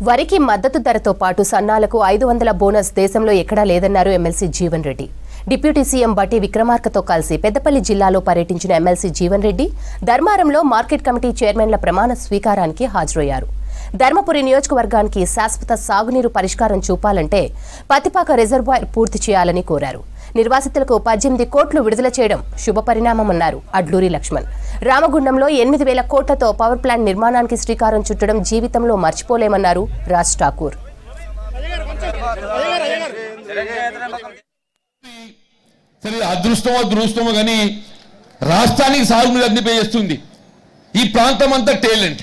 వరికి మద్దతు ధరతో పాటు సన్నాలకు 500 బోనస్ దేశంలో ఎక్కడా లేదన్నారు MLC Jeevan Reddy. Deputy CM Bhatti విక్రమార్కతో కలిసి పెద్దపల్లి జిల్లాలో పర్యటించిన ఎమ్మెల్సీ జీవన్ రెడ్డి ధర్మారంలో మార్కెట్ కమిటీ చైర్మన్ల ప్రమాణ స్వీకారానికి హాజరయ్యారు. ధర్మపురి నియోజకవర్గానికి శాశ్వత సాగునీరు పరిష్కారం చూపాలంటే పత్తిపాక రిజర్వాయర్ పూర్తి చేయాలని కోరారు. నిర్వాసితులకు 18 కోట్లు విడుదల చేయడం శుభపరిణామమన్నారు అడ్లూరి లక్ష్మణ్. రామగుండంలో 8,000 కోట్లతో పవర్ ప్లాంట్ నిర్మాణానికి శ్రీకారం చుట్టడం జీవితంలో మర్చిపోలేమన్నారు రాజ్ ఠాకూర్. అదృష్టమో కానీ రాష్ట్రానికి సాగునీరు అందింపజేస్తుంది. ఈ ప్రాంతం అంతా టేలెంట్.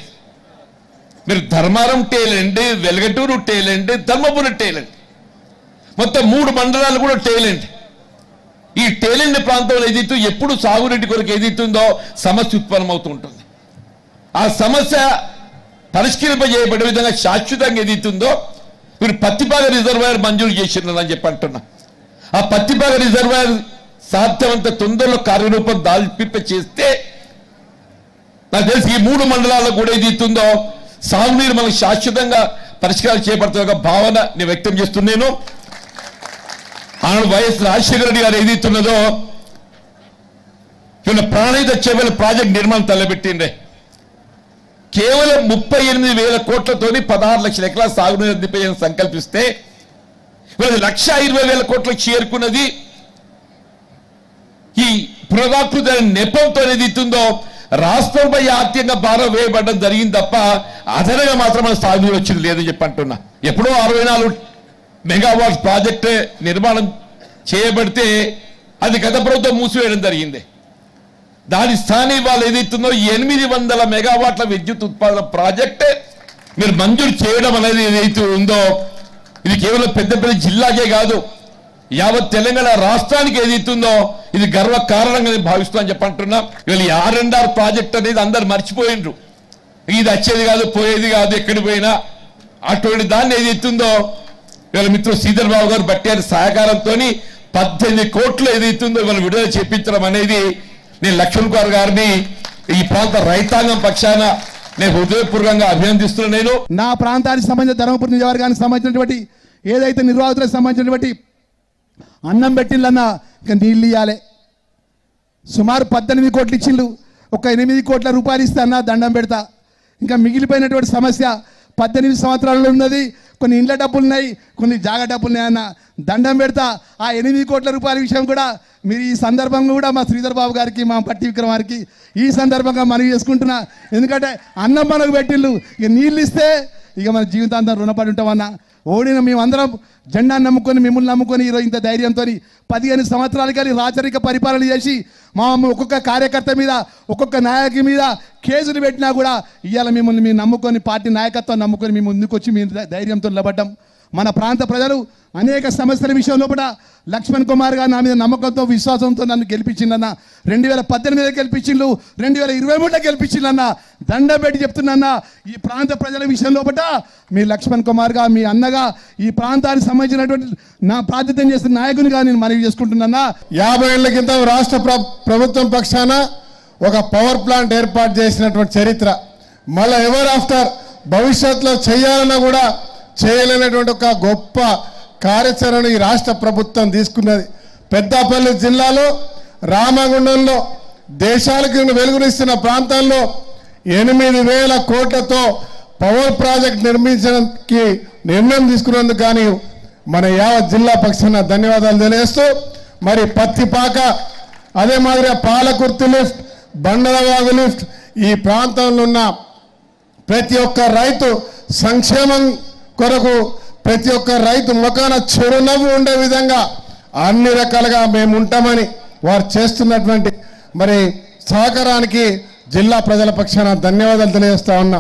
మీరు Dharmaram talent, Velgatoor talent, Dharmapuri talent, మొత్తం 3 మండలాలు కూడా టేలెంట్. ఈ టేలెంట్ ప్రాంతంలో ఏదైతే ఎప్పుడు సాగునీటి కొరకు ఏదైతుందో సమస్య ఉత్పన్నమవుతూ ఉంటుంది. ఆ సమస్య పరిష్కరింపజేయబడే విధంగా శాశ్వతంగా ఏదైతుందో మీరు పత్తిపాక రిజర్వాయర్ మంజూరు చేసినారని చెప్పి అంటున్నా. ఆ పత్తిపాక రిజర్వాయర్ సాధ్యమంత తొందరలో కార్యరూపం దాల్పింప చేస్తే నాకు తెలిసి ఈ 3 మండలాల్లో కూడా ఏదైతుందో సాగునీరు మనకు శాశ్వతంగా పరిష్కారం చేపడుతున్న భావన నేను వ్యక్తం చేస్తున్నాను. ఆనాడు వైఎస్ రాజశేఖర రెడ్డి గారు ఏదైతున్నదో ప్రాణహిత చేపల ప్రాజెక్ట్ నిర్మాణం తలపెట్టిండే. కేవలం 38,000 కోట్లతోని 16 లక్షల ఎకరాల సాగునీరు అందింపేయాలని సంకల్పిస్తే 1,20,000 కోట్లకు చేరుకున్నది. ఈ పునరాకృత నెపంతో ఏదైతుందో రాష్ట్రంపై ఆర్థికంగా భారం వేయబడడం జరిగింది తప్ప అదనంగా మాత్రం మన సాగునీరు వచ్చింది లేదని చెప్పి అంటున్నా. ఎప్పుడో 64 మెగావాట్స్ ప్రాజెక్ట్ నిర్మాణం చేయబడితే అది గత ప్రభుత్వం మూసివేయడం జరిగింది. దాని స్థానం వాళ్ళు ఏదైతుందో 800 మెగావాట్ల విద్యుత్ ఉత్పాదన ప్రాజెక్ట్ మీరు మంజూరు చేయడం అనేది ఏదైతే ఉందో ఇది కేవలం పెద్దపల్లి జిల్లాకే కాదు, యావత్ తెలంగాణ రాష్ట్రానికి ఏదైతుందో ఇది గర్వ కారణంగా నేను భావిస్తాను చెప్పంటున్నా. వీళ్ళు R&R ప్రాజెక్ట్ అనేది అందరు మర్చిపోయినరు. ఇది వచ్చేది కాదు, పోయేది కాదు, ఎక్కడికి పోయినా అటువంటి దాన్ని ఏదైతుందో వీళ్ళ మిత్రుడు శ్రీధర్ బాబు గారు బట్టారు సహకారంతో 18 కోట్లు ఏదైతుందో వీళ్ళు విడుదల చేపించడం అనేది నేను లక్ష్మణ్ కుమార్ గారిని ఈ ప్రాంత రైతాంగం పక్షాన నేను హృదయపూర్వకంగా అభినందిస్తున్నాను. నేను నా ప్రాంతానికి సంబంధించిన ధర్మపురి నియోజకవర్గానికి సంబంధించినటువంటి ఏదైతే నిర్వాహకులకు సంబంధించినటువంటి అన్నం పెట్టిందన్నా ఇంకా నీళ్ళు ఇవ్వాలి. సుమారు 18 కోట్లు ఇచ్చిండు. ఒక 8 కోట్ల రూపాయలు ఇస్తే అన్న దండం పెడతా. ఇంకా మిగిలిపోయినటువంటి సమస్య 18 సంవత్సరాల్లో ఉన్నది. కొన్ని ఇండ్ల డబ్బులు ఉన్నాయి, కొన్ని జాగా డబ్బులు ఉన్నాయన్న దండం పెడతా. ఆ 8 కోట్ల రూపాయల విషయం కూడా మీరు ఈ సందర్భంగా కూడా మా శ్రీధర్ బాబు గారికి మా పట్టి విక్రమార్కి ఈ సందర్భంగా మనవి చేసుకుంటున్నా. ఎందుకంటే అన్నం మనకు పెట్టిళ్ళు, ఇక నీళ్ళు ఇస్తే ఇక మన జీవితాంతం రుణపడి ఉంటామన్నా. ఓడిన మేమందరం జెండాను నమ్ముకొని మిమ్మల్ని నమ్ముకొని ఈరోజు ఇంత ధైర్యంతో 15 సంవత్సరాలు కానీ రాచరిక పరిపాలన చేసి మా ఒక్కొక్క కార్యకర్త మీద ఒక్కొక్క నాయకుడి మీద కేసులు పెట్టినా కూడా ఇవాళ మిమ్మల్ని మీరు నమ్ముకొని పార్టీ నాయకత్వం నమ్ముకొని మేము ముందుకు వచ్చి మీ ధైర్యంతో నిలబడ్డాం. మన ప్రాంత ప్రజలు అనేక సమస్యల విషయంలో కూడా లక్ష్మణ్ కుమార్ గారు నా మీద నమ్మకంతో విశ్వాసంతో నన్ను గెలిపించిందన్న. 2018 గెలిపించిండు, 2023 గెలిపించిందన్న. దండం పెట్టి చెప్తున్నా ఈ ప్రాంత ప్రజల విషయంలో మీ లక్ష్మణ్ కుమార్ గా మీ అన్నగా ఈ ప్రాంతానికి సంబంధించినటువంటి నా ప్రాతినిధ్యం చేస్తున్న నాయకునిగా నేను మనవి చేసుకుంటున్నా. 50 ఏళ్ల క్రితం రాష్ట్ర ప్రభుత్వం పక్షాన ఒక పవర్ ప్లాంట్ ఏర్పాటు చేసినటువంటి చరిత్ర మళ్ళీ ఎవర్ ఆఫ్టర్ భవిష్యత్తులో చేయాలన్నా కూడా చేయలేనటువంటి ఒక గొప్ప కార్యాచరణ ఈ రాష్ట్ర ప్రభుత్వం తీసుకున్నది. పెద్దపల్లి జిల్లాలో రామగుండంలో దేశాలకు వెలుగునిస్తున్న ప్రాంతాల్లో 8,000 కోట్లతో పవర్ ప్రాజెక్ట్ నిర్మించడానికి నిర్ణయం తీసుకున్నందుకు కానీ మన యావత్ జిల్లా పక్షాన ధన్యవాదాలు తెలియజేస్తూ మరి పత్తిపాక అదే మాదిరిగా పాలకుర్తి లిఫ్ట్, బండలవాగు లిఫ్ట్ ఈ ప్రాంతంలో ఉన్న ప్రతి ఒక్క రైతు సంక్షేమం కొరకు ప్రతి ఒక్క రైతు ముఖాన చిరునవ్వు ఉండే విధంగా అన్ని రకాలుగా మేము ఉంటామని వారు చేస్తున్నటువంటి మరి సహకారానికి జిల్లా ప్రజల పక్షాన ధన్యవాదాలు తెలియజేస్తా ఉన్నా.